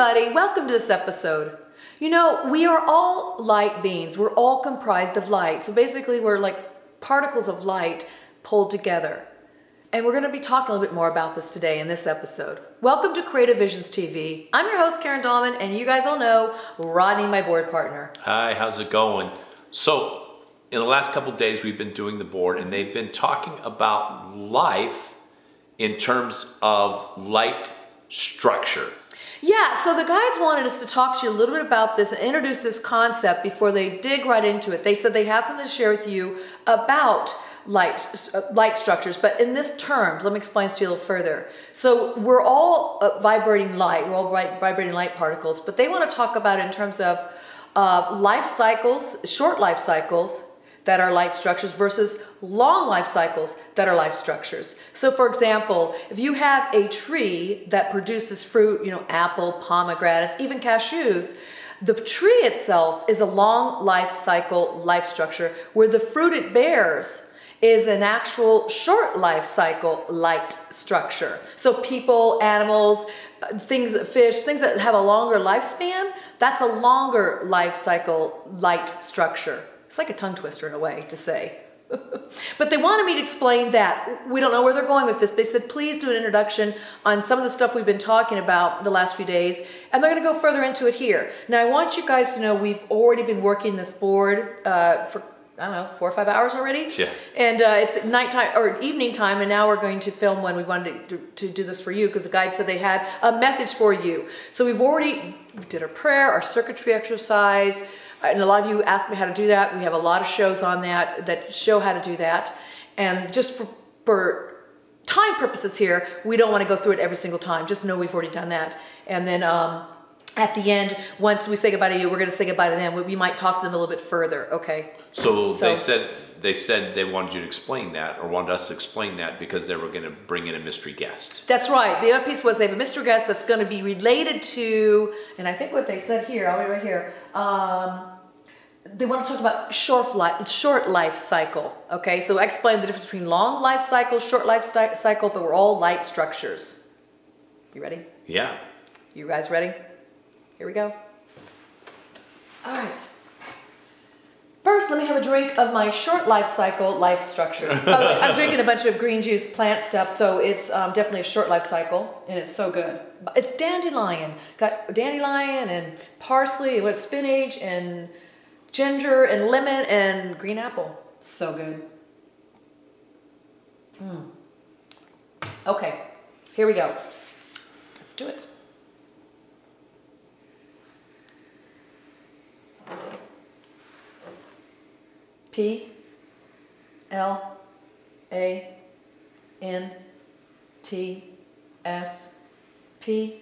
everybody, welcome to this episode. You know, we are all light beings. We're all comprised of light. So basically we're like particles of light pulled together. And we're going to be talking a little bit more about this today in this episode. Welcome to Creative Visions TV. I'm your host, Karen Dahlman, and you guys all know Rodney, my board partner. Hi, how's it going? So, in the last couple of days we've been doing the board and they've been talking about life in terms of light structure. Yeah, so the guides wanted us to talk to you a little bit about this and introduce this concept before they dig right into it. They said they have something to share with you about light structures, but in this terms, let me explain this to you a little further. So we're all vibrating light, we're all vibrating light particles, but they want to talk about it in terms of life cycles, short life cycles that are light structures versus long life cycles that are life structures. So for example, if you have a tree that produces fruit, you know, apple, pomegranates, even cashews, the tree itself is a long life cycle life structure where the fruit it bears is an actual short life cycle light structure. So people, animals, things, fish, things that have a longer lifespan, that's a longer life cycle light structure. It's like a tongue twister in a way to say. But they wanted me to explain that. We don't know where they're going with this. They said, please do an introduction on some of the stuff we've been talking about the last few days. And they're going to go further into it here. Now, I want you guys to know we've already been working this board for, I don't know, 4 or 5 hours already. Yeah. And it's nighttime or evening time. And now we're going to film when we wanted to do this for you because the guide said they had a message for you. So we did our prayer, our circuitry exercise. And a lot of you asked me how to do that. We have a lot of shows on that show how to do that. And just for time purposes here, we don't want to go through it every single time. Just know we've already done that. And then at the end, once we say goodbye to you, we're going to say goodbye to them. We might talk to them a little bit further, okay? So they said they wanted you to explain that, or wanted us to explain that because they were going to bring in a mystery guest. That's right. The other piece was they have a mystery guest that's going to be related to, and I think what they said here, I'll be right here, they want to talk about short life cycle. Okay, so I explained the difference between long life cycle, short life cycle, but we're all light structures. You ready? Yeah. You guys ready? Here we go. All right. First, let me have a drink of my short life cycle life structures. I'm drinking a bunch of green juice plant stuff, so it's definitely a short life cycle, and it's so good. It's dandelion. Got dandelion and parsley, and spinach and ginger and lemon and green apple. So good. Okay, here we go. Let's do it. P-L-A-N-T-S P-L-A-N-T-S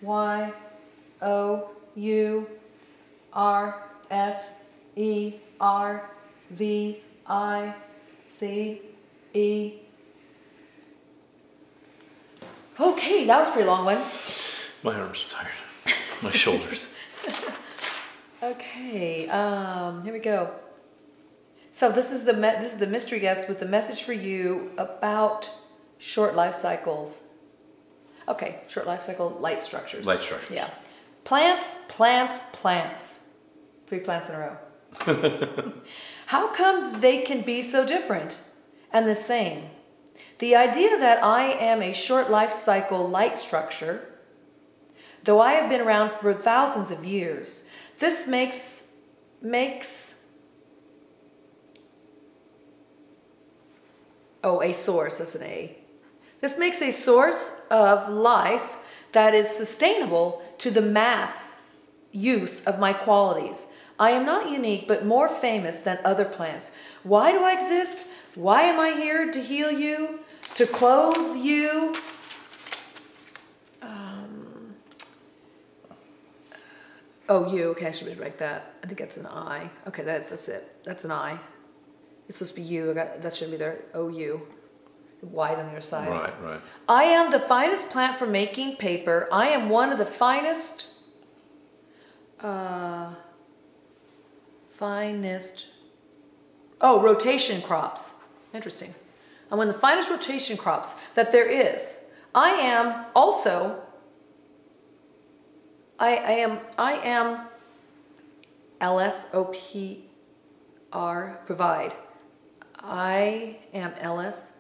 Y-O-U-R-S-E-R-V-I-C-E. Okay, that was a pretty long one. My arms are tired. My shoulders. Okay, here we go. So this is the mystery guest with the message for you about short life cycles. Okay, short life cycle light structures. Light structures. Yeah. Plants, plants, plants. 3 plants in a row. How come they can be so different and the same? The idea that I am a short life cycle light structure, though I have been around for thousands of years, this makes a source, that's an A. This makes a source of life that is sustainable to the mass use of my qualities. I am not unique, but more famous than other plants. Why do I exist? Why am I here? To heal you? To clothe you? Oh, you. Okay, I should write that. I think that's an I. Okay, that's it. That's an I. It's supposed to be you. That should be there. O U. Y's on your side. Right. I am the finest plant for making paper. I am one of the finest. Rotation crops. Interesting. I'm one of the finest rotation crops that there is. I am also. I am LSOPR, provide. I am LS.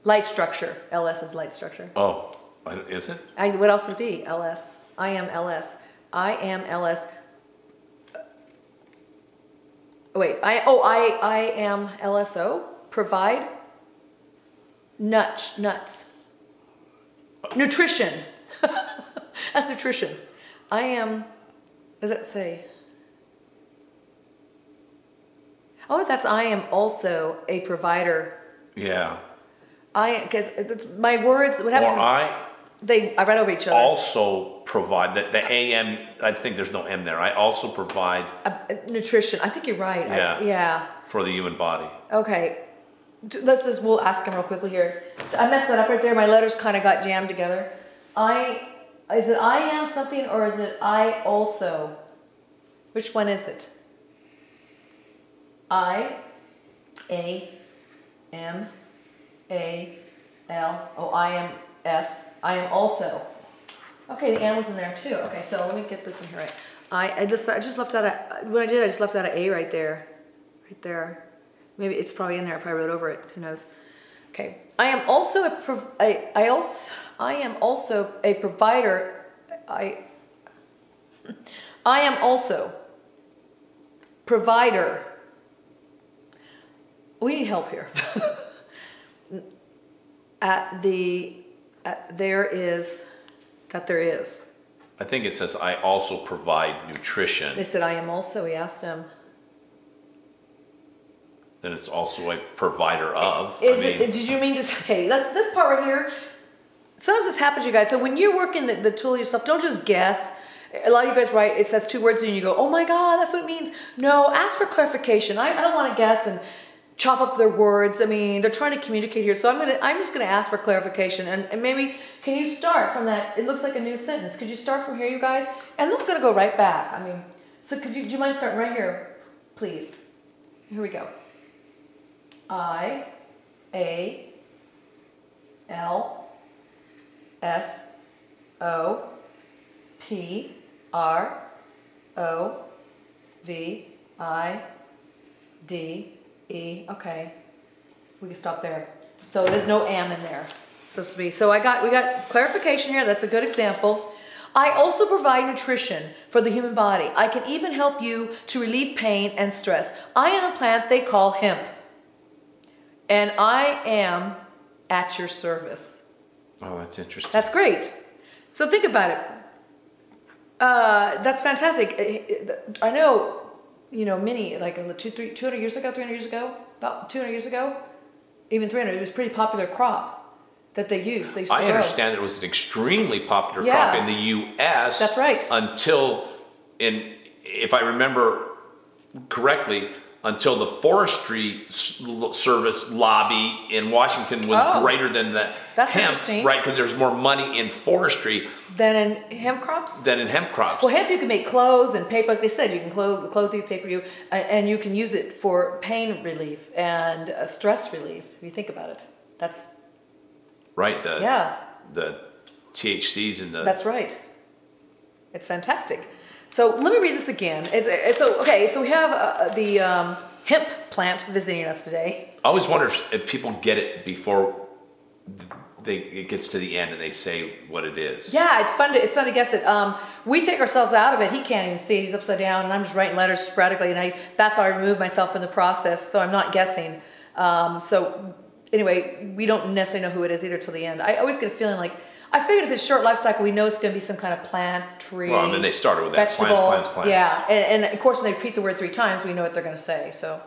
Light structure. LS is light structure. Oh, is it? What else would it be? LS. I am LS. I am LS. I am LSO. Provide. Nuts. Nutrition. That's nutrition. I am. What does that say? Oh, that's I am also a provider. Yeah. Because it's my words. What happens? Or I read over each other. Also provide the AM. I think there's no M there. I also provide nutrition. I think you're right. Yeah. For the human body. Okay. We'll ask him real quickly here. I messed that up right there. My letters kind of got jammed together. Is it I am something or is it I also? Which one is it? I, A, M, A, L. Oh, I am S. I am also. Okay, the M was in there too. Okay, so let me get this in here right. I just left out I just left out an A right there. Right there. Maybe it's probably in there. I probably wrote over it. Who knows? Okay. I am also a provider. I am also provider. We need help here. There is. I think it says I also provide nutrition. They said I am also. We asked him. Then it's also a provider of. Did you mean just okay? That's this part right here. Sometimes this happens, you guys. So when you're working the tool yourself, don't just guess. A lot of you guys write, it says 2 words and you go, oh my God, that's what it means. No, ask for clarification. I don't want to guess and chop up their words. I mean, they're trying to communicate here. So I'm just gonna ask for clarification. And maybe, can you start from that? It looks like a new sentence. Could you start from here, you guys? And then I'm gonna go right back. I mean, so do you mind starting right here, please? Here we go. I, A, L, S, O, P, R, O, V, I, D, E. Okay, we can stop there. So there's no am in there. It's supposed to be. So we got clarification here. That's a good example. I also provide nutrition for the human body. I can even help you to relieve pain and stress. I am a plant they call hemp. And I am at your service. Oh, that's interesting. That's great. So think about it. That's fantastic. I know, many, like 200 years ago, 300 years ago, about 200 years ago, even 300, it was a pretty popular crop that they used. They used to grow. Understand that it was an extremely popular crop in the U.S. That's right. Until, if I remember correctly, until the Forestry Service lobby in Washington was greater than the That's hemp, interesting. right? Because there's more money in forestry than in hemp crops. Well, hemp you can make clothes and paper, like they said. You can clothe you, paper you, and you can use it for pain relief and stress relief. If you think about it, that's right. The THCs and the. That's right. It's fantastic. So let me read this again. So we have the hemp plant visiting us today. I always wonder if people get it before it gets to the end and they say what it is. Yeah, it's fun to guess it. We take ourselves out of it. He can't even see it. He's upside down, and I'm just writing letters sporadically, and that's how I remove myself from the process. So I'm not guessing. So anyway, we don't necessarily know who it is either till the end. I always get a feeling like I figured if it's short life cycle, we know it's going to be some kind of plant, tree. Well, and then they started with that. Vegetable. Plants. Yeah, and of course, when they repeat the word 3 times, we know what they're going to say. So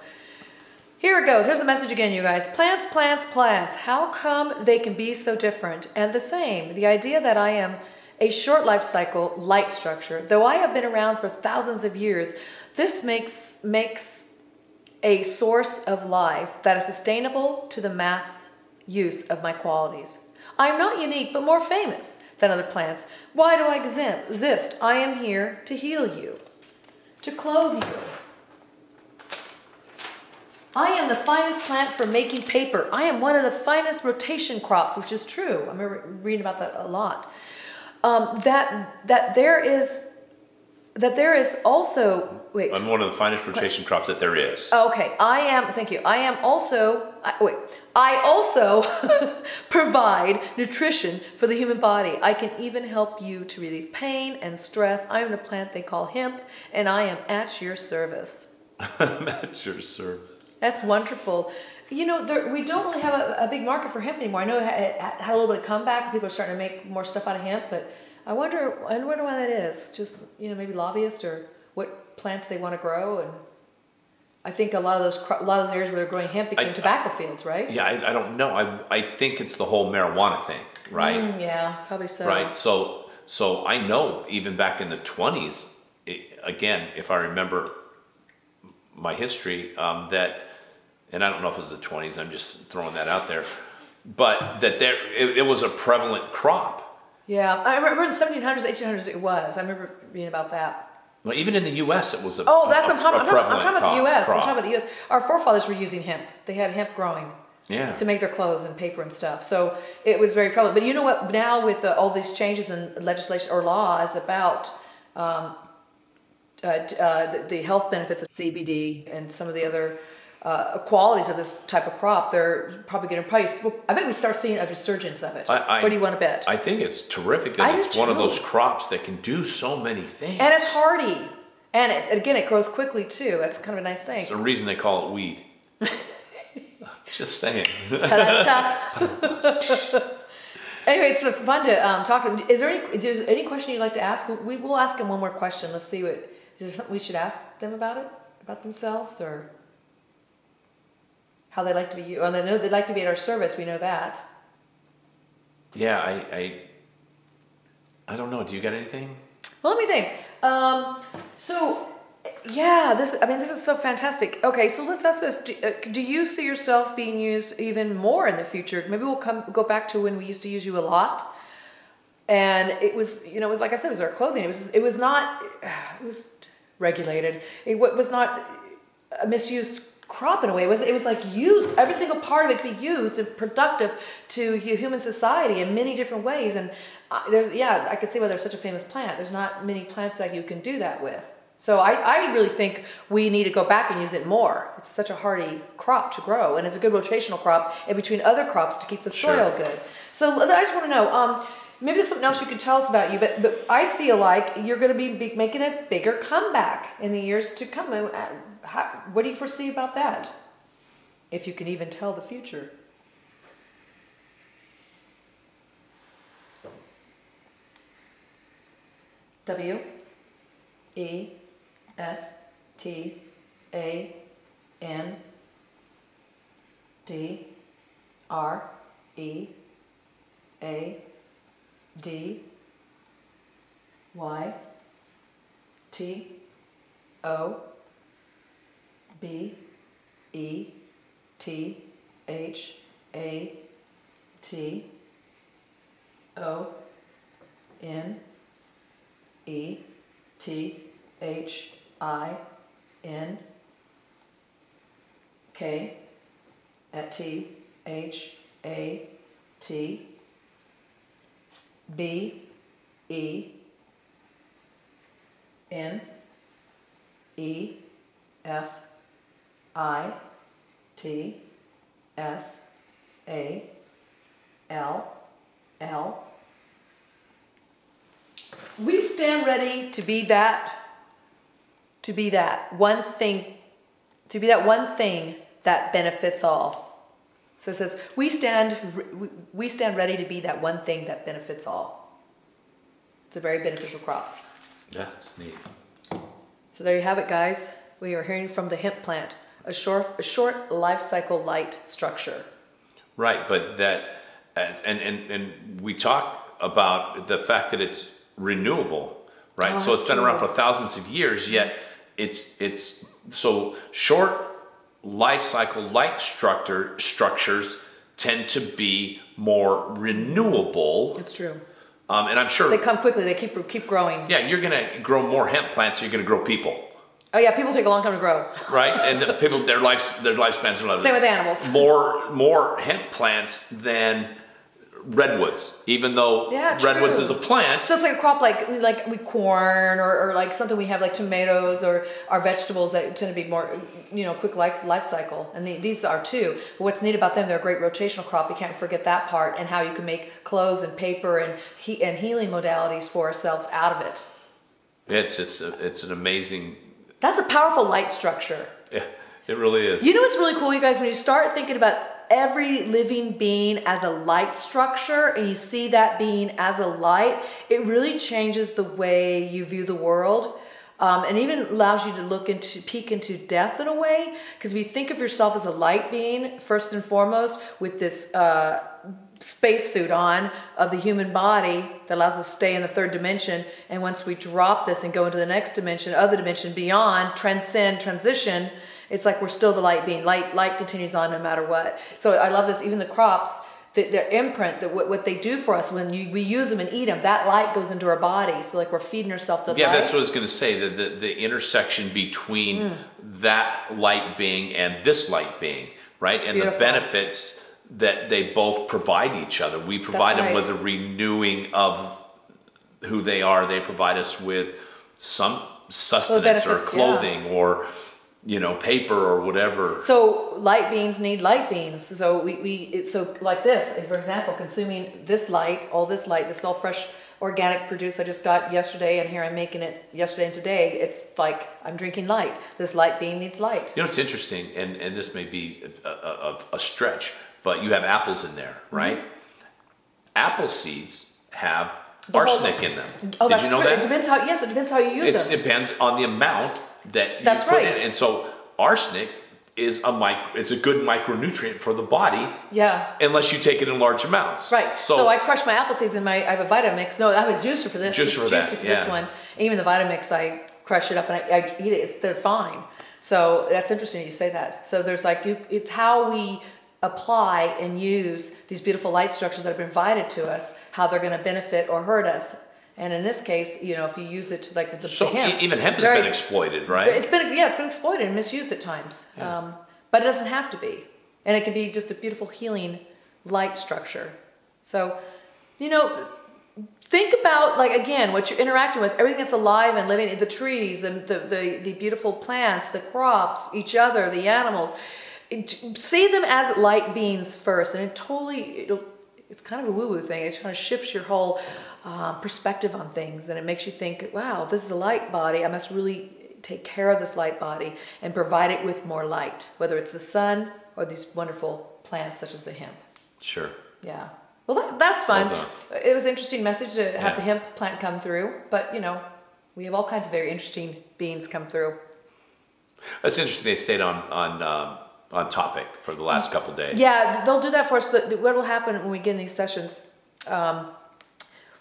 here it goes. Here's the message again, you guys. Plants, plants, plants. How come they can be so different and the same? The idea that I am a short life cycle light structure, though I have been around for thousands of years, this makes a source of life that is sustainable to the mass use of my qualities. I am not unique, but more famous than other plants. Why do I exist? I am here to heal you, to clothe you. I am the finest plant for making paper. I am one of the finest rotation crops, which is true. I remember reading about that a lot. That there is also, wait. I'm one of the finest rotation crops that there is. Okay, thank you. I also provide nutrition for the human body. I can even help you to relieve pain and stress. I am the plant they call hemp, and I am at your service. At your service. That's wonderful. You know, we don't really have a big market for hemp anymore. I know it had a little bit of comeback. People are starting to make more stuff out of hemp, but I wonder why that is. Just, maybe lobbyists or what plants they want to grow. And I think a lot of those areas where they're growing hemp became tobacco fields, right? Yeah, I don't know. I think it's the whole marijuana thing, right? Yeah, probably so. Right. So I know even back in the 20s, again, if I remember my history, and I don't know if it was the 20s, I'm just throwing that out there, but that it was a prevalent crop. Yeah, I remember in the 1700s, 1800s it was. I remember reading about that. Well, even in the U.S. it was a I'm talking about the U.S. crop. I'm talking about the U.S. Our forefathers were using hemp. They had hemp growing to make their clothes and paper and stuff. So it was very prevalent. But you know what? Now with all these changes in legislation or laws about the health benefits of CBD and some of the other qualities of this type of crop, they're probably getting priced. Well, I bet we start seeing a resurgence of it. What do you want to bet? I think it's terrific that it's one of those crops that can do so many things. And it's hardy. And again, it grows quickly too. That's kind of a nice thing. It's the reason they call it weed. Just saying. Anyway, it's fun to talk to them. Is there any question you'd like to ask? We will ask them one more question. Let's see is there something we should ask them about themselves, or how they like to be used? Well, they know they'd like to be at our service. We know that. Yeah, I don't know. Do you got anything? Well, let me think. This is so fantastic. Okay, so let's ask this. Do you see yourself being used even more in the future? Maybe we'll go back to when we used to use you a lot. And it was like I said, it was our clothing. It was regulated. It was not a misused crop in a way. It was like used. Every single part of it could be used and productive to human society in many different ways. And I could see why there's such a famous plant. There's not many plants that you can do that with. So I really think we need to go back and use it more. It's such a hardy crop to grow, and it's a good rotational crop in between other crops to keep the soil good. So I just want to know, maybe there's something else you could tell us about you, but I feel like you're going to be making a bigger comeback in the years to come. What do you foresee about that? If you can even tell the future. We stand ready to be that one thing that benefits all. So it says, we stand ready to be that one thing that benefits all. It's a very beneficial crop. Yeah, it's neat. So there you have it, guys. We are hearing from the hemp plant, a short life cycle light structure. Right, but that, and we talk about the fact that it's renewable, right? So it's been around for thousands of years, yet it's so short life cycle light structures tend to be more renewable. It's true. And I'm sure they come quickly. They keep growing. Yeah, you're going to grow more hemp plants. So you're going to grow people. Oh yeah, people take a long time to grow. Right, and the people their lifespans are same with animals. More hemp plants than redwoods, even though redwoods is a plant. So it's like a crop like with corn or like something we have like tomatoes or our vegetables that tend to be more, quick life cycle. And these are too. But what's neat about them, they're a great rotational crop. You can't forget that part, and how you can make clothes and paper and healing modalities for ourselves out of it. It's an amazing. That's a powerful light structure. Yeah, it really is. You know what's really cool, you guys, when you start thinking about every living being as a light structure, and you see that being as a light, it really changes the way you view the world, and even allows you to peek into death in a way. Because if you think of yourself as a light being, first and foremost, with this spacesuit on of the human body that allows us to stay in the third dimension, and once we drop this and go into the next dimension, other dimension, beyond, transcend, transition, it's like we're still the light being. Light continues on no matter what. So I love this. Even the crops, their imprint, what they do for us when we use them and eat them, that light goes into our body. So like we're feeding ourselves to light. Yeah, that's what I was going to say. The intersection between that light being and this light being, right? It's and beautiful. The benefits that they both provide each other. We provide them with a renewing of who they are. They provide us with some sustenance or clothing or paper or whatever. So light beings need light beings. So so like this, for example, consuming this light, this all fresh organic produce I just got yesterday, and here I'm making it yesterday and today. It's like I'm drinking light. This light being needs light. It's interesting, and this may be a stretch, but you have apples in there, right? Apple seeds have arsenic in them. Oh, Did you know that? It depends how. Yes, it depends how you use them. It depends on the amount that you put in. And so arsenic is it's a good micronutrient for the body. Yeah. Unless you take it in large amounts. Right. So I crush my apple seeds in I have a Vitamix. No, I have a juicer for this. Juicer for this one. And even the Vitamix, I crush it up and I eat it. They're fine. So that's interesting you say that. So there's it's how we apply and use these beautiful light structures that have been provided to us, how they're going to benefit or hurt us. And in this case, if you use it to the hemp. Even hemp has been exploited, right? It's been exploited and misused at times. Yeah. But it doesn't have to be. And it can be just a beautiful healing light structure. So, think about, again, what you're interacting with, everything that's alive and living, the trees, and the beautiful plants, the crops, each other, the animals. See them as light beings first, and it's kind of a woo-woo thing. It kind of shifts your whole perspective on things, and it makes you think, wow, this is a light body. I must really take care of this light body and provide it with more light, whether it's the sun or these wonderful plants such as the hemp. Sure. Yeah. Well, that's fun. Well done. It was an interesting message to have the hemp plant come through, but we have all kinds of very interesting beings come through. That's interesting. They stayed on topic for the last couple of days. Yeah, they'll do that for us. What will happen when we get in these sessions?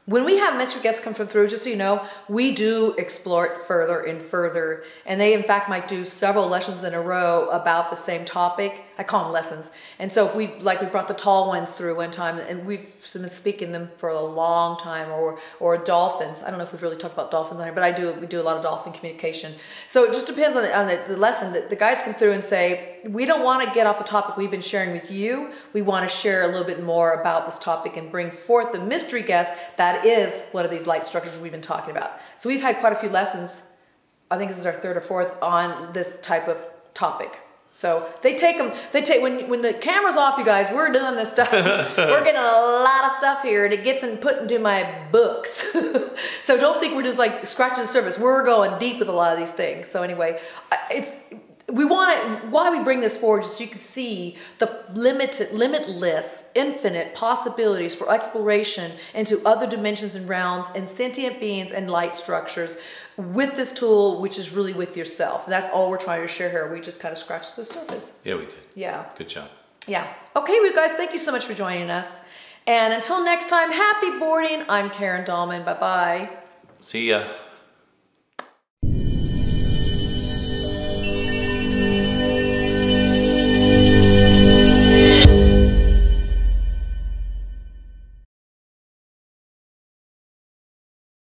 When we have mystery guests come through, just so you know, we do explore it further and further. And they, in fact, might do several lessons in a row about the same topic. I call them lessons. And so if we brought the tall ones through one time, and we've been speaking them for a long time, or dolphins. I don't know if we've really talked about dolphins on here, but we do a lot of dolphin communication. So it just depends on the lesson. The guides come through and say, we don't want to get off the topic we've been sharing with you. We want to share a little bit more about this topic and bring forth the mystery guest that is one of these light structures we've been talking about. So we've had quite a few lessons. I think this is our third or fourth on this type of topic. So when the camera's off, you guys, we're doing this stuff. We're getting a lot of stuff here, and it gets put into my books. So don't think we're just scratching the surface. We're going deep with a lot of these things. So anyway, why we bring this forward is so you can see the limitless, infinite possibilities for exploration into other dimensions and realms and sentient beings and light structures with this tool, which is really with yourself. That's all we're trying to share here. We just kind of scratched the surface. Yeah, we did. Yeah. Good job. Yeah. Okay, you guys, thank you so much for joining us. And until next time, happy boarding. I'm Karen Dahlman. Bye-bye. See ya.